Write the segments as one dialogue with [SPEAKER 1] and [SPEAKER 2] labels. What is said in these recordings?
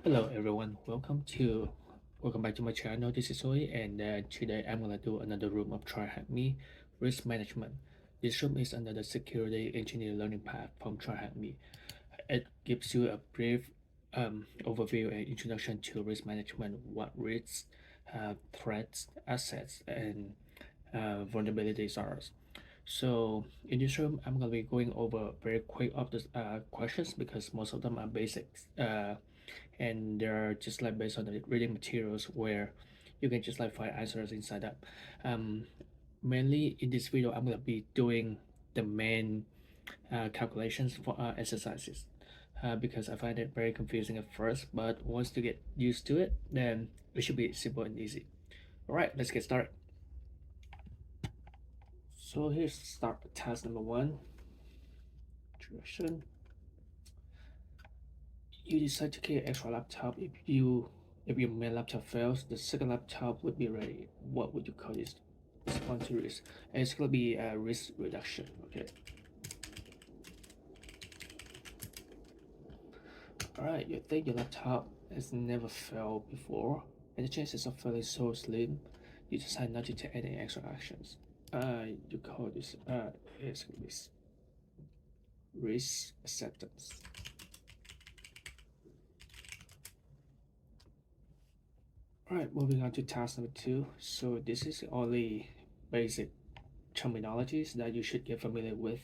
[SPEAKER 1] Hello everyone, welcome back to my channel. This is Zoe, and today I'm gonna do another room of TryHackMe risk management. This room is under the security engineer learning path from TryHackMe. It gives you a brief overview and introduction to risk management, what risks, threats, assets, and vulnerabilities are. So in this room, I'm gonna be going over very quick of the questions because most of them are basics. And they're just like based on the reading materials where you can just like find answers inside that. Um, Mainly in this video, I'm gonna be doing the main calculations for exercises. Because I find it very confusing at first, but once you get used to it, then it should be simple and easy. All right, let's get started. So here's start task number one. Introduction. You decide to get an extra laptop. If your main laptop fails, the second laptop would be ready. What would you call this? Response to risk. And it's gonna be a risk reduction. Okay. Alright, you think your laptop has never failed before, and the chances of failing so slim, you decide not to take any extra actions. You call this it's gonna be risk acceptance. Alright, moving on to task number two. So this is only basic terminologies that you should get familiar with.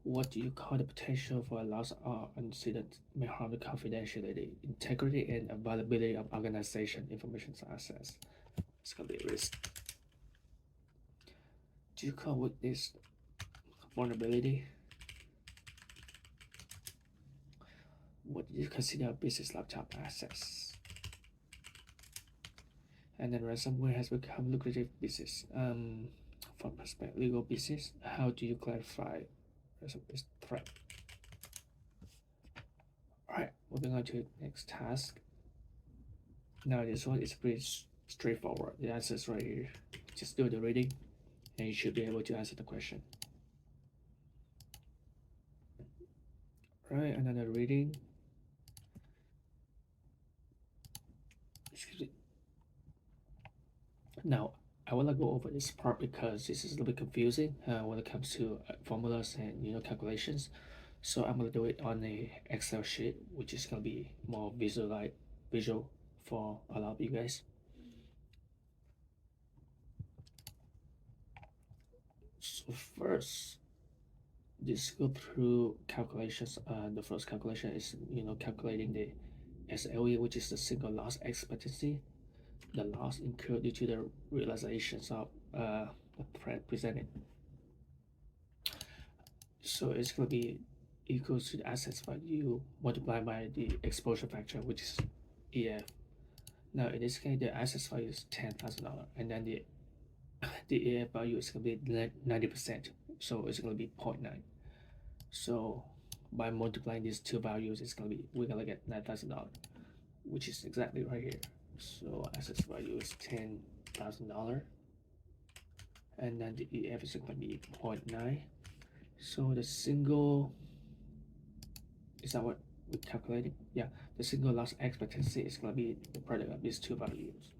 [SPEAKER 1] What do you call the potential for a loss or incident may harm the confidentiality, integrity, and availability of organization information access? It's gonna be a risk. Do you call weakness vulnerability? What do you consider a business laptop access? And then ransomware has become lucrative business. From perspective legal business, how do you clarify ransomware threat? Alright, moving on to the next task. Now this one is pretty straightforward. The answer is right here. Just do the reading and you should be able to answer the question. Right, another reading. Excuse me. Now, I want to go over this part because this is a little bit confusing when it comes to formulas and calculations. So I'm gonna do it on a Excel sheet, which is gonna be more visual for a lot of you guys. So first, just go through calculations. The first calculation is calculating the SLE, which is the single loss expectancy, the loss incurred due to the realizations of the threat presented. So it's going to be equals to the assets value multiplied by the exposure factor, which is EF. Now in this case, the assets value is $10,000, and then the EF value is going to be 90%. So it's going to be 0.9. So by multiplying these two values, we're gonna get $9,000, which is exactly right here. So assets value is $10,000, and then the EF is gonna be 0.9. So the single, is that what we're calculating? Yeah, the single loss expectancy is gonna be the product of these two values.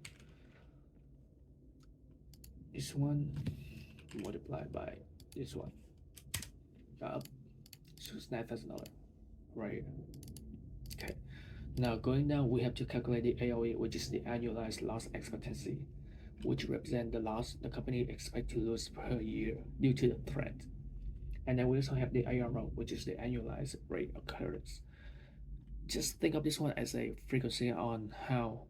[SPEAKER 1] This one multiplied by this one. So it's $9,000 right here. Okay. Now going down, we have to calculate the AOE, which is the annualized loss expectancy, which represents the loss the company expects to lose per year due to the threat. And then we also have the ARO, which is the annualized rate occurrence. Just think of this one as a frequency on how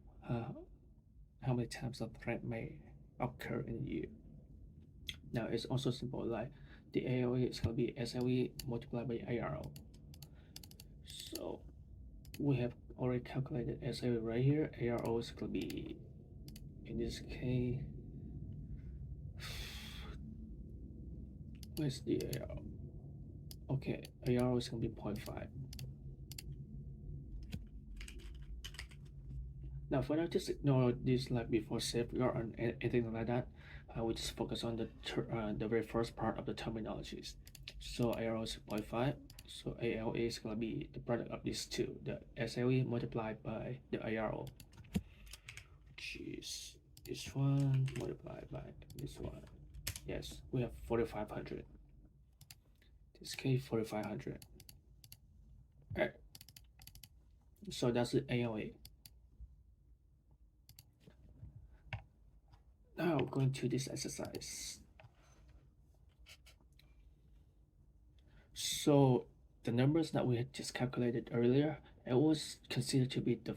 [SPEAKER 1] many times a threat may occur in a year. Now it's also simple, like the AOE is going to be SLE multiplied by ARO. So we have already calculated SLE right here. ARO is going to be, in this case, where's the ARO? Okay, ARO is going to be 0.5. Now for now, just ignore this like before safeguard or anything like that. We just focus on the very first part of the terminologies. So ARO is 0.5, So ALA is gonna be the product of these two, the SLE multiplied by the ARO, which is this one multiplied by this one. Yes, we have 4,500. This case 4,500. Alright, so that's the ALA. Now going to this exercise. So the numbers that we had just calculated earlier, it was considered to be the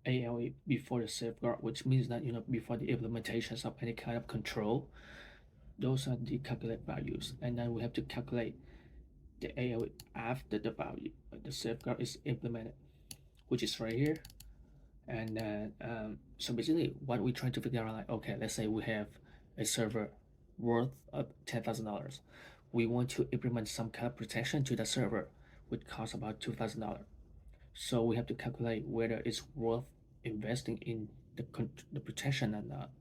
[SPEAKER 1] ALE before the safeguard, which means that before the implementations of any kind of control, those are the calculated values, and then we have to calculate the ALE after the value the safeguard is implemented, which is right here. And then so basically what we're trying to figure out, like, okay, let's say we have a server worth of $10,000. We want to implement some kind of protection to the server, which costs about $2,000. So we have to calculate whether it's worth investing in the protection or not.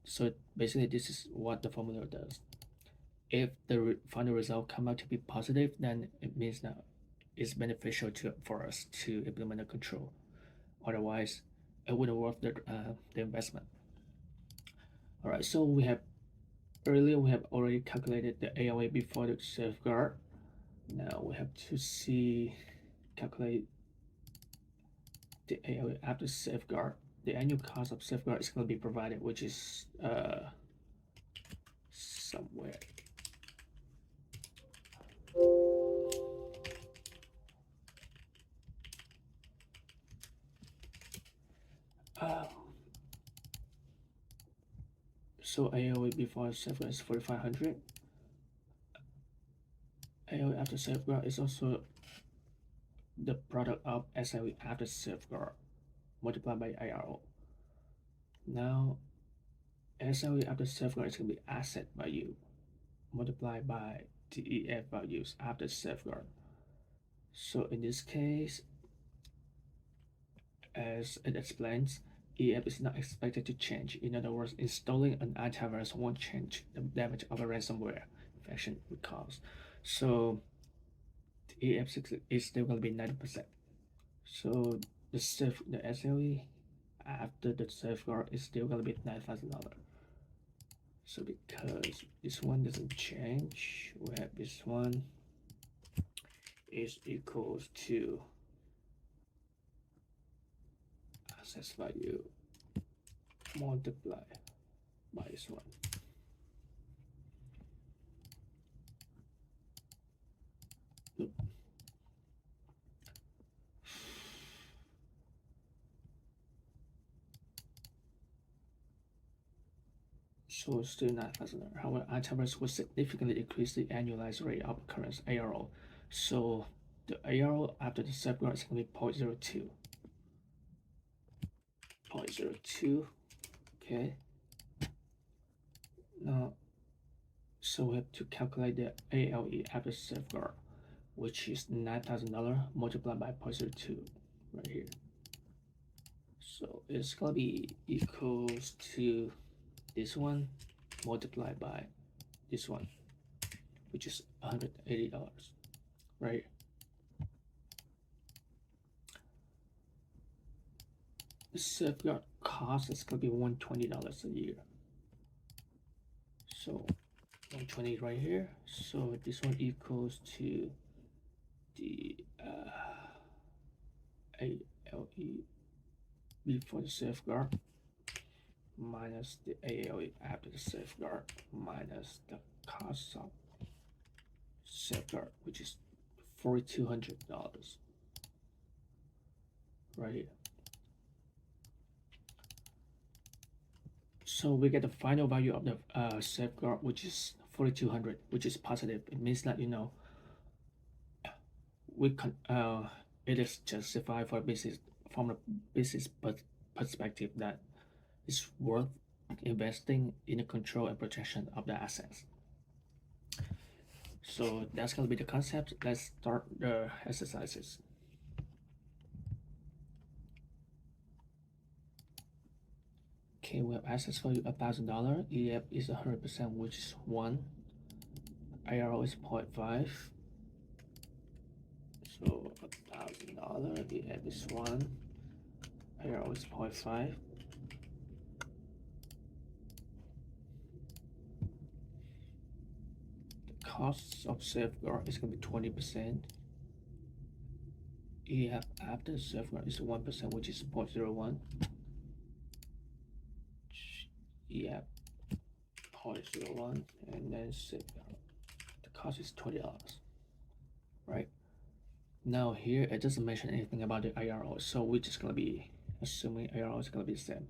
[SPEAKER 1] So basically, this is what the formula does. If the final result come out to be positive, then it means that it's beneficial for us to implement a control. Otherwise, it wouldn't worth the investment. All right, so earlier we have already calculated the AOA before the safeguard. Now we have to calculate the AOA after safeguard. The annual cost of safeguard is going to be provided, which is somewhere. So AOA before safeguard is 4,500. AOA after safeguard is also the product of SLE after safeguard multiplied by ARO. Now, SLE after safeguard is going to be asset value multiplied by DEF values after safeguard. So in this case, as it explains, EF is not expected to change. In other words, installing an antivirus won't change the damage of a ransomware infection would cause. So the EF is still going to be 90%. So the SLE after the safeguard is still going to be $9,000. So because this one doesn't change, we have this one is equals to assets value multiply by this one. Nope. So it's still $9,000. However, antivirus will significantly increase the annualized rate of occurrence ARO. So the ARO after the safeguard is going to be 0.02. 0.02. Okay. Now, so we have to calculate the ALE after safeguard, which is $9,000 multiplied by 0.02 right here. So it's gonna be equals to this one multiplied by this one, which is $180, right? The safeguard cost is gonna be $120 a year. So 120 right here. So this one equals to the ALE before the safeguard minus the ALE after the safeguard minus the cost of safeguard, which is $4,200 right here. So we get the final value of the safeguard, which is 4,200, which is positive. It means that we can it is justified for business from a business perspective that it's worth investing in the control and protection of the assets. So that's gonna be the concept. Let's start the exercises. Okay, we have assets value $1,000. EF is 100%, which is 1. ARO is 0.5. EF is 1, ARO is 0.5. The cost of safeguard is going to be 20%. EF after safeguard is 1%, which is 0.01. EF 0.01, and then safeguard. The cost is $20, right? Now here it doesn't mention anything about the ARO, so we're just gonna be assuming ARO is gonna be the same,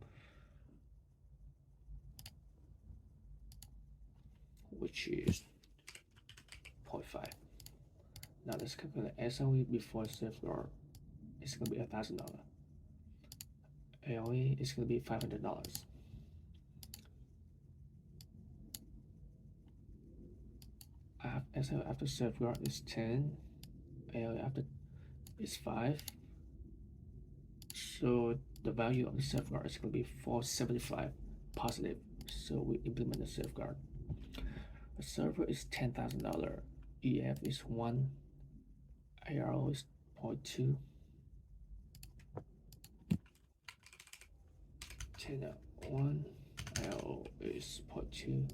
[SPEAKER 1] which is 0.5. Now let's calculate SOE before safeguard. It's gonna be $1,000. AOE is gonna be $500. SOE after safeguard is 10. AOE after is 5. So the value of the safeguard is going to be 475 positive. So we implement the safeguard. The server is $10,000. EF is 1. ARO is 0.2. 10 at 1. ARO is 0.2.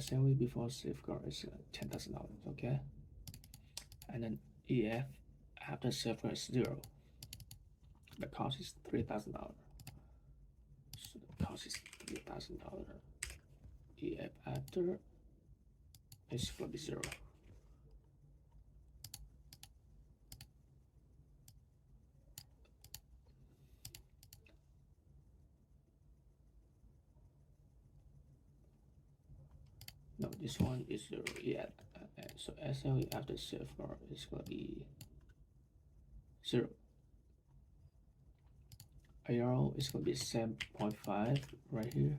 [SPEAKER 1] SOE before safeguard is $10,000, okay? And then EF after safeguard is 0. The cost is $3,000. So the cost is $3,000. EF after is going to be 0. No, this one is 0. Yeah. So SOE after safeguard is going to be 0. ARO is going to be 7.5 right here.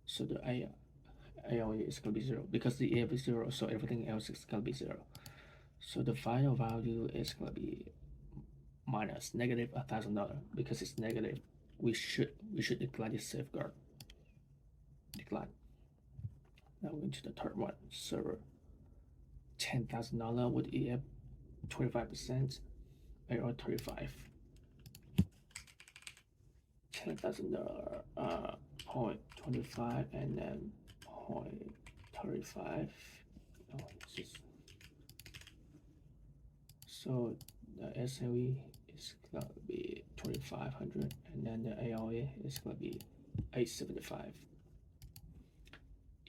[SPEAKER 1] So the AOE is going to be 0 because the EF is 0, so everything else is going to be 0. So the final value is going to be minus negative $1,000 because it's negative. We should decline this safeguard. Decline. Now we're into the third one. Server $10,000 with EF 25%, ARO 35. $10,000 0.25 and then 0.35. No, so the SOE is gonna be 2,500 and then the AOE is gonna be 875.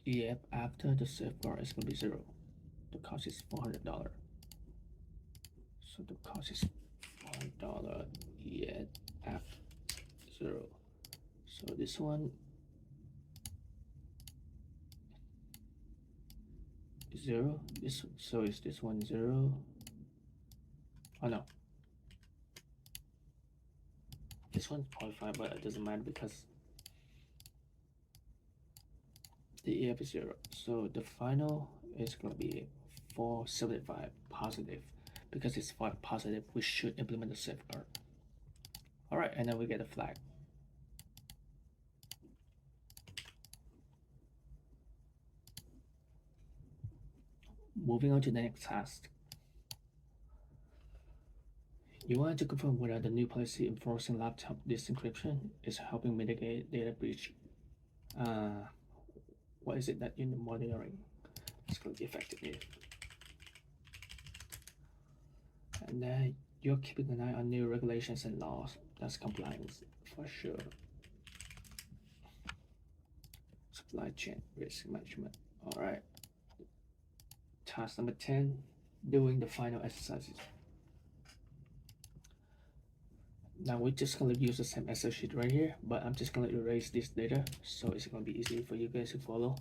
[SPEAKER 1] EF after the safeguard is gonna be 0. The cost is $400. So the cost is $400. EF after 0. So this one is 0. So is this one 0? Oh no. This one's 0.5, but it doesn't matter because the EF is 0. So the final is going to be 475 positive. Because it's 5 positive, we should implement the safeguard. Alright, and then we get a flag. Moving on to the next task. You want to confirm whether the new policy enforcing laptop disk encryption is helping mitigate data breach. What is it that you're monitoring? It's going to be effective here. And then you're keeping an eye on new regulations and laws. That's compliance for sure. Supply chain risk management. All right. Task number 10, doing the final exercises. Now we're just going to use the same Excel sheet right here, but I'm just going to erase this data so it's going to be easy for you guys to follow.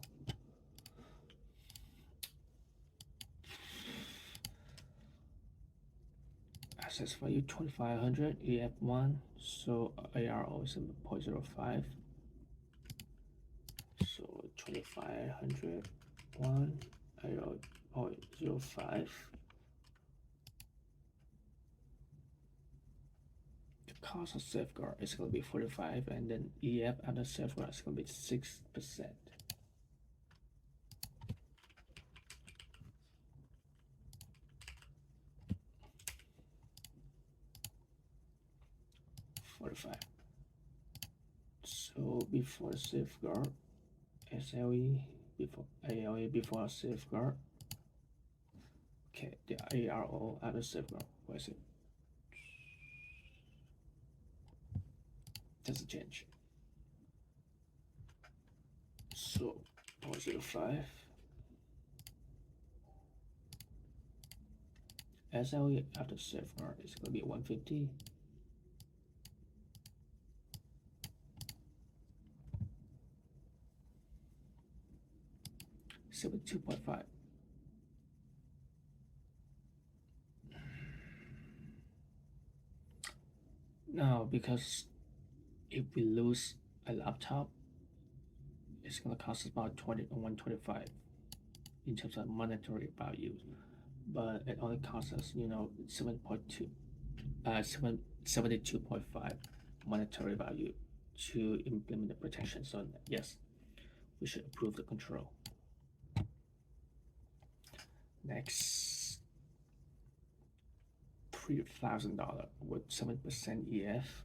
[SPEAKER 1] Access value 2500, EF1, so ARO is 0.05. So 2500, 1, ARO 0.05. cost of safeguard is going to be 45, and then EF after safeguard is going to be 6%. So before safeguard, SLE before ALE before safeguard. Okay, the ARO after safeguard. Where is it? Doesn't change. So 0.05. SLE after safeguard is going to be 150. So 2.5. Now, because if we lose a laptop, it's going to cost us about 125 in terms of monetary value, but it only costs us 72.5 monetary value to implement the protection. So yes, we should approve the control. Next, $3,000 with 7% EF.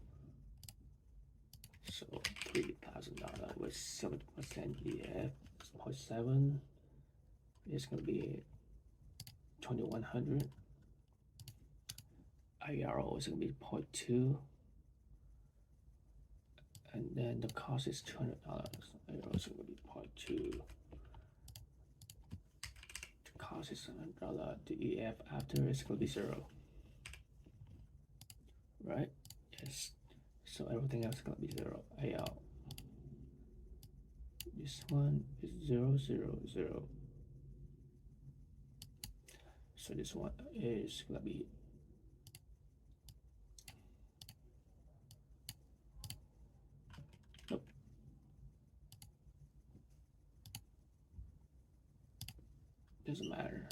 [SPEAKER 1] So $3,000 with 7% EF, 0.7 is going to be 2,100. IRO is going to be 0.2, and then the cost is $200. IRO is going to be 0.2. The cost is $100. The EF after is going to be 0. Right? Yes. So everything else is going to be 0. AL. This one is 0, 0, 0. So this one is going to be nope. Doesn't matter.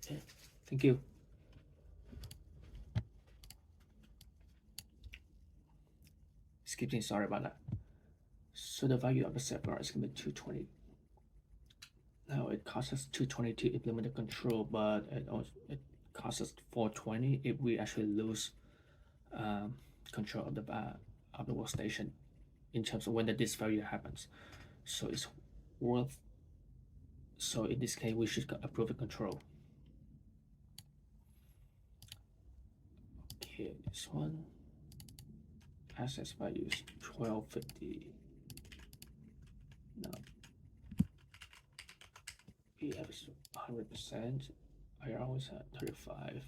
[SPEAKER 1] Okay. Thank you. Skipping, sorry about that. So the value of the safeguard is going to be 220. Now it costs us 220 to implement the control, but it costs us 420 if we actually lose control of the workstation in terms of when this failure happens. So it's worth. So in this case, we should approve the control. Okay, this one. Access values 1250. No. EF is 100%. IRO is at 35.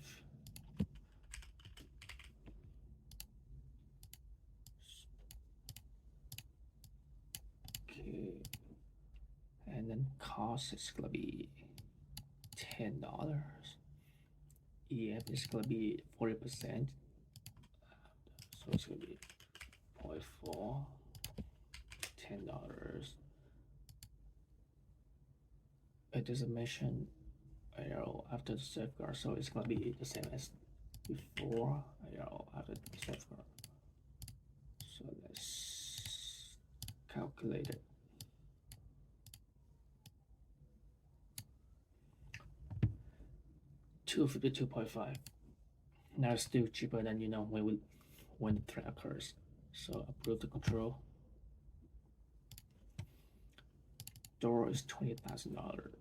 [SPEAKER 1] Okay. And then cost is gonna be $10. EF is gonna be 40%. So it's gonna be 0.4, $10. It doesn't mention IRO after the safeguard, so it's gonna be the same as before. IRO after the safeguard. So let's calculate it. $252.5. Now it's still cheaper than when the threat occurs. So approve the control. Door is $20,000.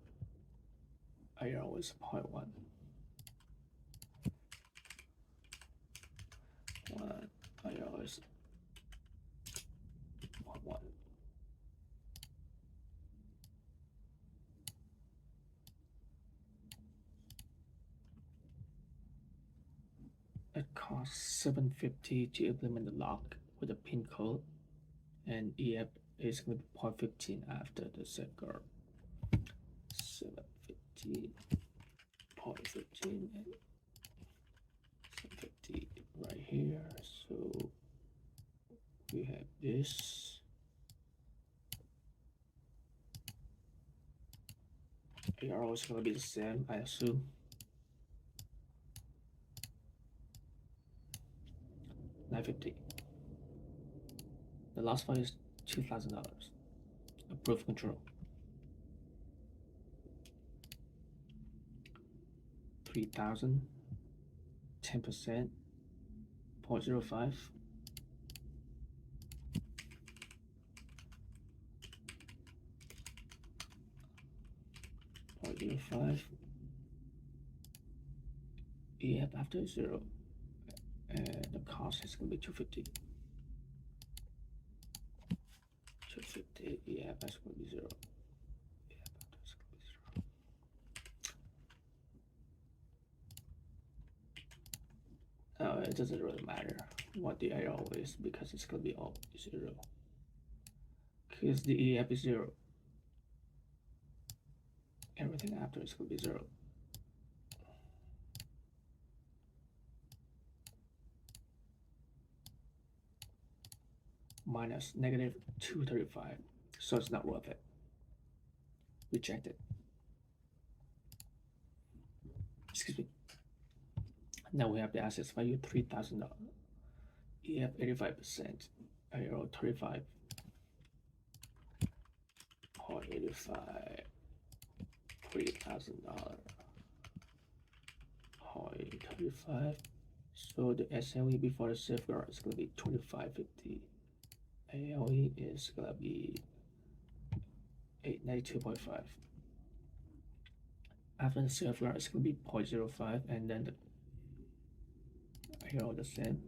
[SPEAKER 1] IRO is 0.1. IRO is 0.1. It costs $750 to implement the lock with a pin code, and EF is going to be 0.15 after the safeguard. 750, 0.15, and 750 right here. So we have this. ARO is going to be the same, I assume. $950. The last file is $2,000. Approve control. 3,000, 10%, 0.05. 0.05. EF after 0. And the cost is going to be 250. 250 EF is going to be 0. EF after is going to be 0. It doesn't really matter what the error is because it's going to be all 0. Because the EF is 0. Everything after is going to be 0. Minus negative 235. So it's not worth it. Reject it. Excuse me. Now we have the assets value $3,000. EF 85%. Error 35. 0.85. $3,000. 0.35. So the SLE before the safeguard is going to be 2550. ALE is going to be 892.5. After the safeguard, it's going to be 0.05, and then here all the same.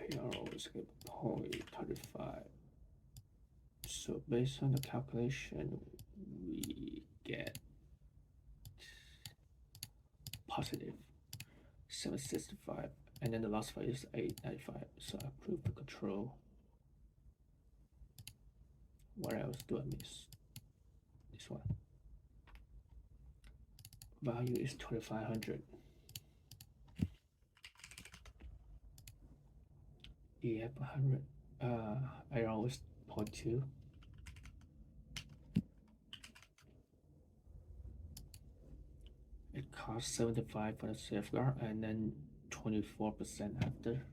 [SPEAKER 1] Here always get 0.35. So based on the calculation, we get positive 765, and then the last file is 895. So I approve the control. What else do I miss? This one. Value is 2500. EF 100. IR is 0.2. It costs 75 for the safeguard, and then 24% after.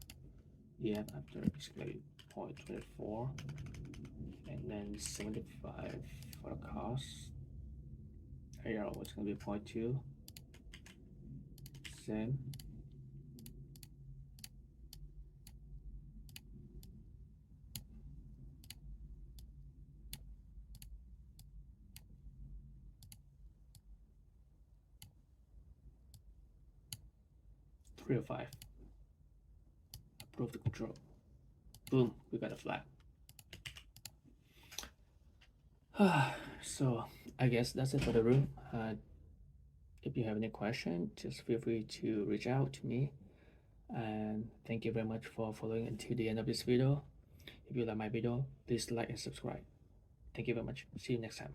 [SPEAKER 1] EF after is going to be 0.24, and then 75 for the cost. IR is going to be 0.2. Same. Or 5. Approve the control. Boom, we got a flag. So I guess that's it for the room. If you have any question, just feel free to reach out to me. And thank you very much for following until the end of this video. If you like my video, please like and subscribe. Thank you very much. See you next time.